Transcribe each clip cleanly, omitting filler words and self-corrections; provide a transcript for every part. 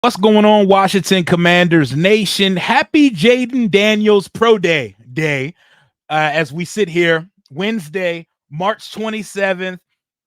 What's going on, Washington Commanders Nation? Happy Jaden Daniels Pro Day. As we sit here, Wednesday, March 27th,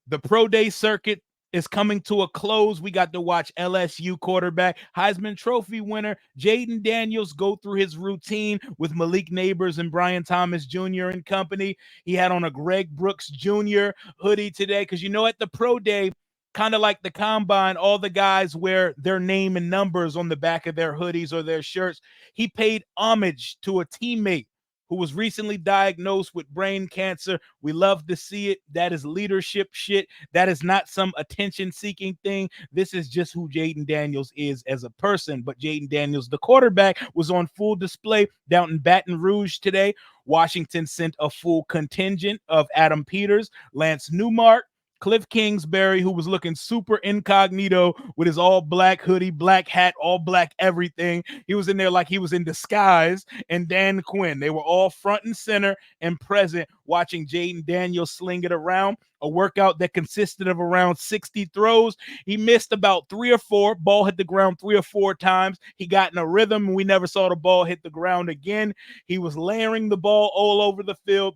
the Pro Day circuit is coming to a close. We got to watch LSU quarterback, Heisman Trophy winner Jaden Daniels go through his routine with Malik Neighbors and Brian Thomas Jr. and company. He had on a Greg Brooks Jr. hoodie today because at the Pro Day, kind of like the combine, all the guys wear their name and numbers on the back of their hoodies or their shirts. He paid homage to a teammate who was recently diagnosed with brain cancer. We love to see it. That is leadership shit. That is not some attention-seeking thing. This is just who Jaden Daniels is as a person. But Jaden Daniels, the quarterback, was on full display down in Baton Rouge today. Washington sent a full contingent of Adam Peters, Lance Newmark, Cliff Kingsbury, who was looking super incognito with his all black hoodie, black hat, all black everything. He was in there like he was in disguise. And Dan Quinn. They were all front and center and present watching Jaden Daniels sling it around. A workout that consisted of around 60 throws. He missed about 3 or 4. Ball hit the ground 3 or 4 times. He got in a rhythm, and we never saw the ball hit the ground again. He was layering the ball all over the field.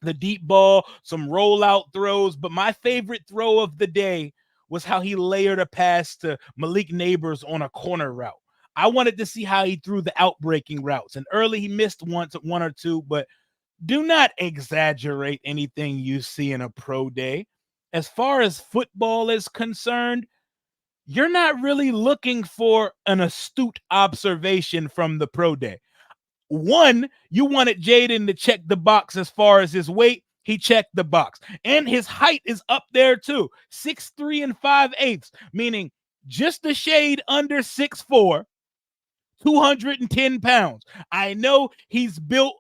The deep ball, some rollout throws. But my favorite throw of the day was how he layered a pass to Malik Neighbors on a corner route. I wanted to see how he threw the outbreaking routes. And early he missed one or two, but do not exaggerate anything you see in a pro day. As far as football is concerned, you're not really looking for an astute observation from the pro day. One, you wanted Jayden to check the box as far as his weight. He checked the box. And his height is up there too. 6'3" and 5/8, meaning just a shade under 6'4", 210 pounds. I know he's built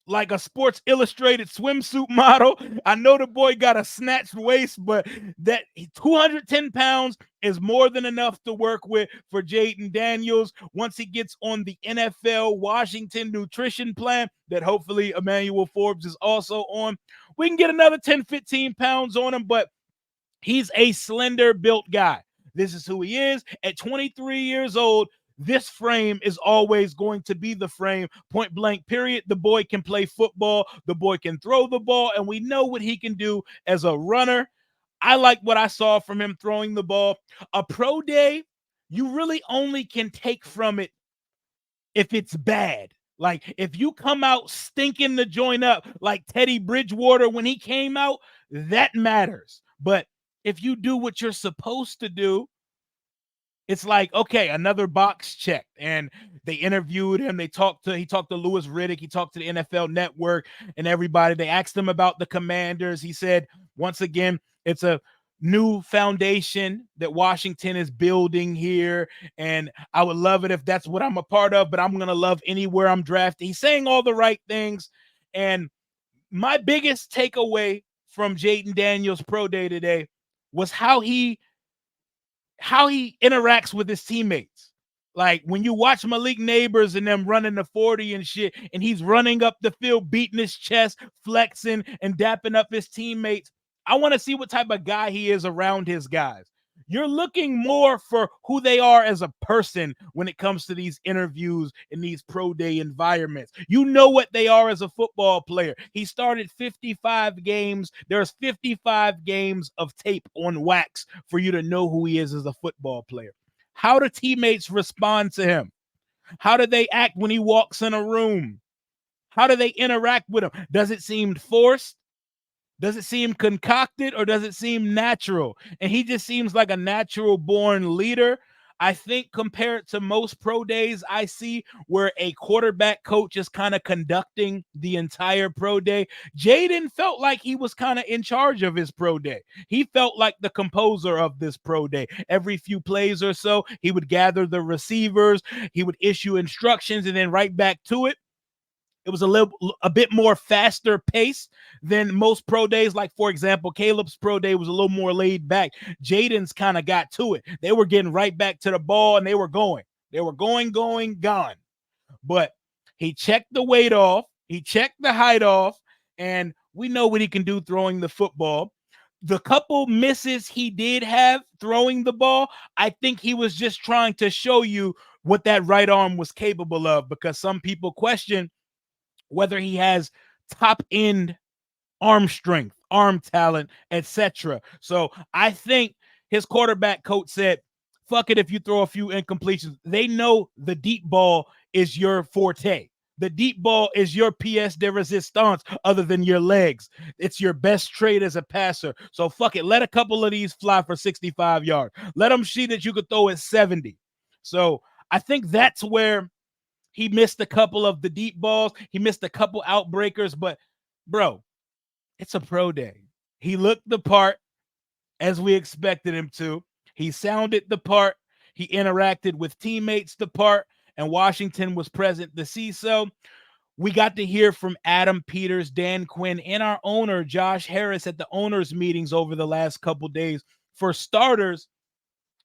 like a Sports Illustrated swimsuit model. I know the boy got a snatched waist, but that 210 pounds is more than enough to work with for Jaden Daniels once he gets on the NFL Washington nutrition plan that hopefully Emmanuel Forbes is also on. We can get another 10, 15 pounds on him, but he's a slender built guy. This is who he is. At 23 years old, this frame is always going to be the frame, point blank, period. The boy can play football. The boy can throw the ball, and we know what he can do as a runner. I like what I saw from him throwing the ball. A pro day, you really only can take from it if it's bad. Like, if you come out stinking the joint up like Teddy Bridgewater when he came out, that matters. But if you do what you're supposed to do, it's like, okay, another box checked. And they interviewed him. He talked to Louis Riddick. He talked to the NFL Network and everybody. They asked him about the Commanders. He said, once again, it's a new foundation that Washington is building here. And I would love it if that's what I'm a part of, but I'm going to love anywhere I'm drafted. He's saying all the right things. And my biggest takeaway from Jaden Daniels' pro day today was how he interacts with his teammates. Like, when you watch Malik Neighbors and them running the 40 and shit, and he's running up the field, beating his chest, flexing and dapping up his teammates, I want to see what type of guy he is around his guys. You're looking more for who they are as a person when it comes to these interviews in these pro day environments. You know what they are as a football player. He started 55 games. There's 55 games of tape on wax for you to know who he is as a football player. How do teammates respond to him? How do they act when he walks in a room? How do they interact with him? Does it seem forced? Does it seem concocted, or does it seem natural? And he just seems like a natural born leader. I think compared to most pro days I see where a quarterback coach is kind of conducting the entire pro day, Jayden felt like he was kind of in charge of his pro day. He felt like the composer of this pro day. Every few plays or so, he would gather the receivers, he would issue instructions, and then right back to it. It was a bit more faster pace than most pro days. Like, for example, Caleb's pro day was a little more laid back. Jaden's kind of got to it. They were getting right back to the ball, and they were going. They were going, gone. But he checked the weight off. He checked the height off, and we know what he can do throwing the football. The couple misses he did have throwing the ball, I think he was just trying to show you what that right arm was capable of, because some people question whether he has top end arm strength, arm talent, etc. So I think his quarterback coach said, fuck it if you throw a few incompletions. They know the deep ball is your forte. The deep ball is your pièce de resistance other than your legs. It's your best trait as a passer. So fuck it. Let a couple of these fly for 65 yards. Let them see that you could throw at 70. So I think that's where he missed a couple of the deep balls. He missed a couple outbreakers. But, bro, it's a pro day. He looked the part as we expected him to. He sounded the part. He interacted with teammates the part, and Washington was present to see so. We got to hear from Adam Peters, Dan Quinn, and our owner, Josh Harris, at the owners' meetings over the last couple days. For starters,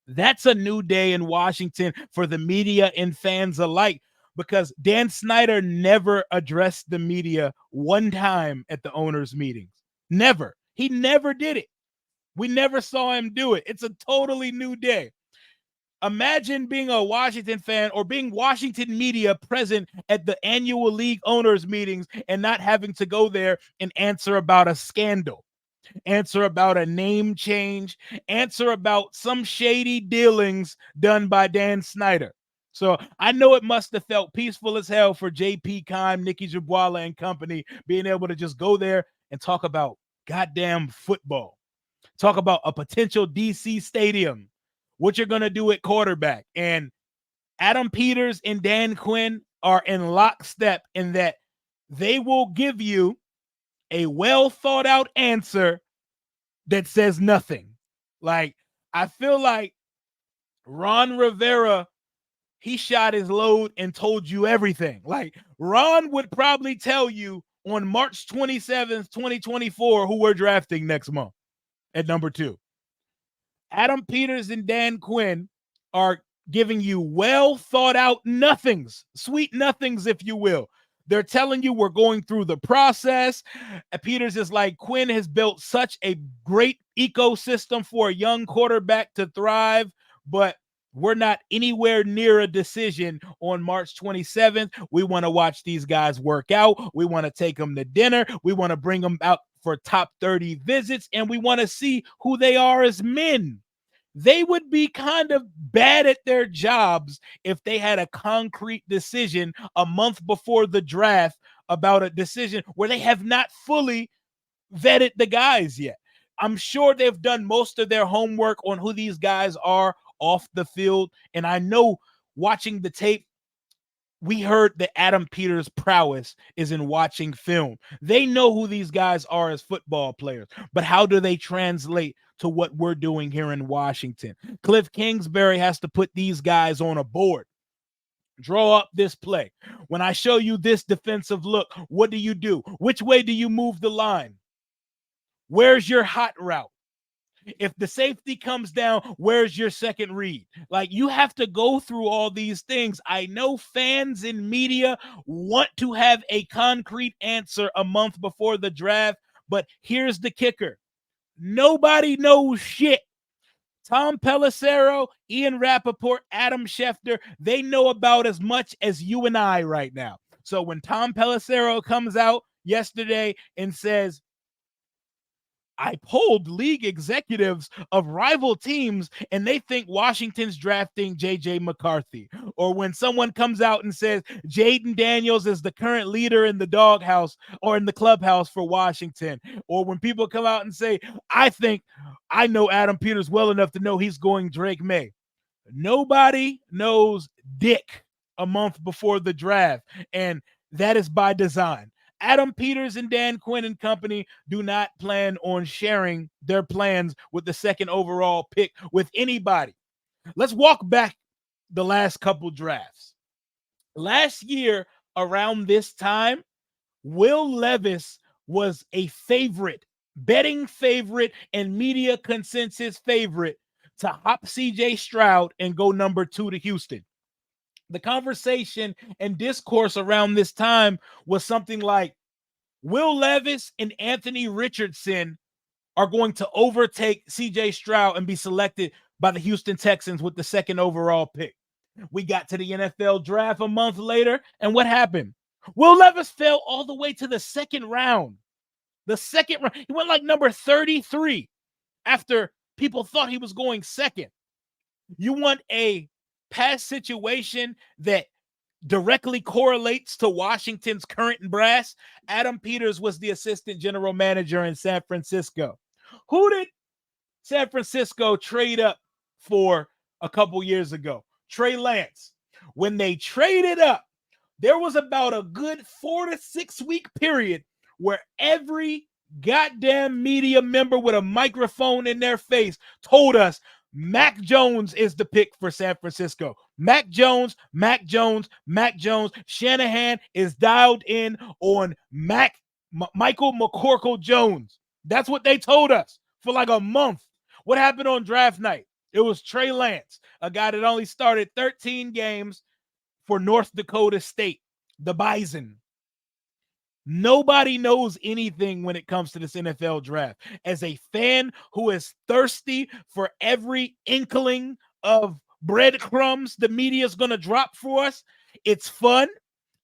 that's a new day in Washington for the media and fans alike, because Dan Snyder never addressed the media one time at the owners' meetings. Never. He never did it. We never saw him do it. It's a totally new day. Imagine being a Washington fan or being Washington media present at the annual league owners meetings and not having to go there and answer about a scandal, answer about a name change, answer about some shady dealings done by Dan Snyder. So I know it must have felt peaceful as hell for JP Kime, Nikki Jabwala, and company being able to just go there and talk about goddamn football. Talk about a potential DC stadium, what you're going to do at quarterback. And Adam Peters and Dan Quinn are in lockstep in that they will give you a well thought out answer that says nothing. Like, I feel like Ron Rivera, he shot his load and told you everything. Like, Ron would probably tell you on March 27th, 2024, who we're drafting next month at number 2. Adam Peters and Dan Quinn are giving you well thought out nothings, sweet nothings, if you will. They're telling you we're going through the process. Peters is like, Quinn has built such a great ecosystem for a young quarterback to thrive, but we're not anywhere near a decision on March 27th. We want to watch these guys work out. We want to take them to dinner. We want to bring them out for top 30 visits, and we want to see who they are as men. They would be kind of bad at their jobs if they had a concrete decision a month before the draft about a decision where they have not fully vetted the guys yet. I'm sure they've done most of their homework on who these guys are off the field. And I know watching the tape, we heard that Adam Peters' prowess is in watching film. They know who these guys are as football players, but how do they translate to what we're doing here in Washington? Cliff Kingsbury has to put these guys on a board. Draw up this play. When I show you this defensive look, what do you do? Which way do you move the line? Where's your hot route? If the safety comes down, where's your second read? Like, you have to go through all these things. I know fans and media want to have a concrete answer a month before the draft, but here's the kicker. Nobody knows shit. Tom Pelissero, Ian Rappaport, Adam Schefter, they know about as much as you and I right now. So when Tom Pelissero comes out yesterday and says, I polled league executives of rival teams and they think Washington's drafting JJ McCarthy. Or when someone comes out and says Jaden Daniels is the current leader in the doghouse or in the clubhouse for Washington. Or when people come out and say, I think I know Adam Peters well enough to know he's going Drake May. Nobody knows dick a month before the draft. And that is by design. Adam Peters and Dan Quinn and company do not plan on sharing their plans with the second overall pick with anybody. Let's walk back the last couple drafts. Last year, around this time, Will Levis was a favorite, betting favorite, and media consensus favorite to hop CJ Stroud and go number 2 to Houston. The conversation and discourse around this time was something like, Will Levis and Anthony Richardson are going to overtake CJ Stroud and be selected by the Houston Texans with the 2nd overall pick. We got to the NFL draft a month later, and what happened? Will Levis fell all the way to the 2nd round. The 2nd round. He went like number 33 after people thought he was going 2nd. You want a past situation that directly correlates to Washington's current brass? Adam Peters was the assistant general manager in San Francisco. Who did San Francisco trade up for a couple years ago? Trey Lance. When they traded up, there was about a good 4 to 6 week period where every goddamn media member with a microphone in their face told us Mac Jones is the pick for San Francisco. Mac Jones, Mac Jones, Mac Jones. Shanahan is dialed in on Michael McCorkle Jones. That's what they told us for like a month. What happened on draft night? It was Trey Lance, a guy that only started 13 games for North Dakota State, the Bison. Nobody knows anything when it comes to this NFL draft. As a fan who is thirsty for every inkling of breadcrumbs the media is going to drop for us, it's fun,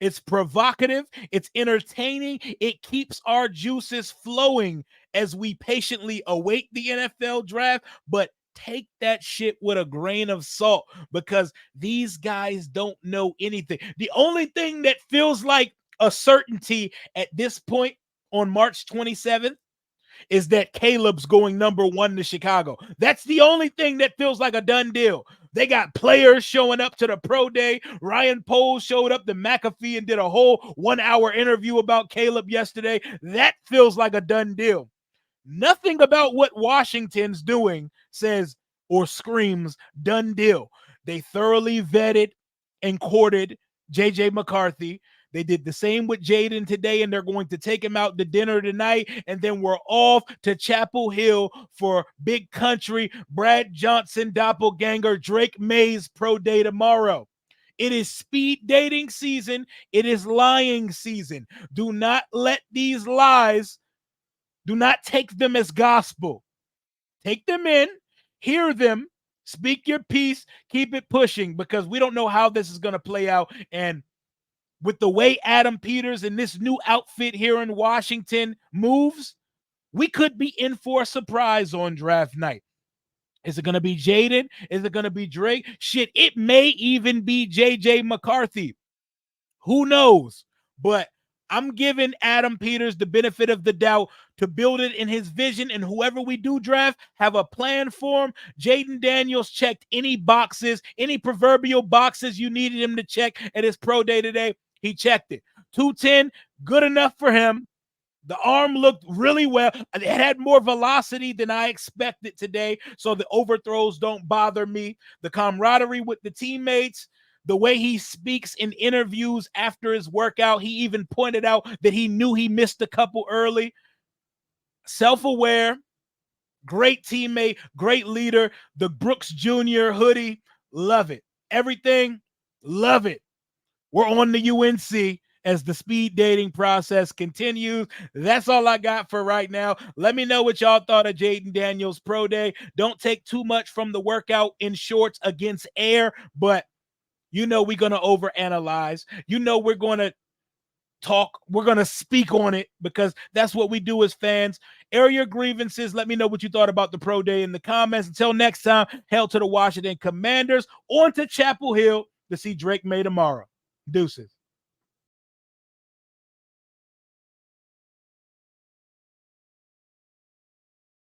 it's provocative, it's entertaining, it keeps our juices flowing as we patiently await the NFL draft, but take that shit with a grain of salt because these guys don't know anything. The only thing that feels like a certainty at this point on March 27th is that Caleb's going number 1 to Chicago. That's the only thing that feels like a done deal. They got players showing up to the pro day. Ryan Poles showed up to McAfee and did a whole 1-hour interview about Caleb yesterday. That feels like a done deal. Nothing about what Washington's doing says or screams done deal. They thoroughly vetted and courted J.J. McCarthy. They did the same with Jayden today, and they're going to take him out to dinner tonight, and then we're off to Chapel Hill for Big Country, Brad Johnson doppelganger, Drake May's pro day tomorrow. It is speed dating season. It is lying season. Do not let these lies, do not take them as gospel. Take them in, hear them, speak your piece, keep it pushing, because we don't know how this is going to play out. And with the way Adam Peters and this new outfit here in Washington moves, we could be in for a surprise on draft night. Is it going to be Jayden? Is it going to be Drake? Shit, it may even be J.J. McCarthy. Who knows? But I'm giving Adam Peters the benefit of the doubt to build it in his vision, and whoever we do draft, have a plan for him. Jaden Daniels checked any boxes, any proverbial boxes you needed him to check at his pro day today. He checked it. 210, good enough for him. The arm looked really well. It had more velocity than I expected today, so the overthrows don't bother me. The camaraderie with the teammates, the way he speaks in interviews after his workout, he even pointed out that he knew he missed a couple early. Self-aware, great teammate, great leader. The Brooks Jr. hoodie, love it. Everything, love it. We're on the UNC as the speed dating process continues. That's all I got for right now. Let me know what y'all thought of Jaden Daniels' pro day. Don't take too much from the workout in shorts against air, but you know we're going to overanalyze. You know we're going to talk. We're going to speak on it because that's what we do as fans. Air your grievances. Let me know what you thought about the pro day in the comments. Until next time, hail to the Washington Commanders. On to Chapel Hill to see Drake May tomorrow. Deuces.